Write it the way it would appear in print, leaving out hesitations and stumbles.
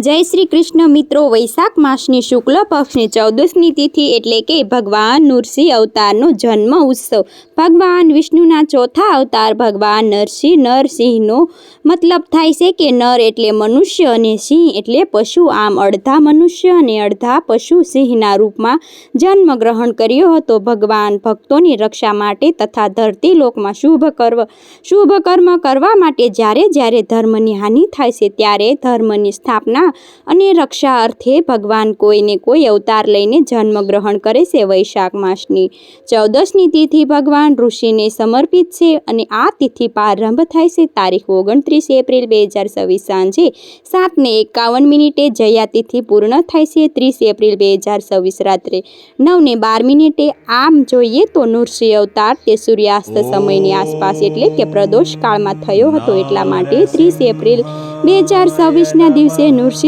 જય શ્રી કૃષ્ણ મિત્રો, વૈશાખ માસની શુક્લ પક્ષની 14મી તિથિ એટલે કે ભગવાન નૃસિંહ અવતારનો જન્મ ઉત્સવ. ભગવાન વિષ્ણુના ચોથા અવતાર ભગવાન નરસિંહ. નરસિંહનો મતલબ થાય છે કે નર એટલે મનુષ્ય અને સિંહ એટલે પશુ. આમ અડધા મનુષ્ય અને અડધા પશુ સિંહના રૂપમાં જન્મ ગ્રહણ કર્યો હતો. ભગવાન ભક્તોની રક્ષા માટે તથા ધરતી લોકમાં શુભ કર્મ કરવા માટે જ્યારે ધર્મની હાનિ થાય છે ત્યારે ધર્મની સ્થાપના અને રક્ષા અર્થે ભગવાન કોઈને કોઈ અવતાર લઈને જન્મ ગ્રહણ કરે છે. વૈશાખ માસની 14મી તિથિ ભગવાન ઋષિને સમર્પિત છે અને આ તિથિ પ્રારંભ થાય છે તારીખ 29 એપ્રિલ 2026 સાંજે 7:51 જયા તિથિ પૂર્ણ થાય છે 30 એપ્રિલ 2026 રાત્રે 9:12. આમ જોઈએ તો નૃસિંહ અવતાર તે સૂર્યાસ્ત સમયની આસપાસ એટલે કે પ્રદોષ કાળમાં થયો હતો. એટલા માટે 30 એપ્રિલ 2026ના દિવસે નૃસિંહ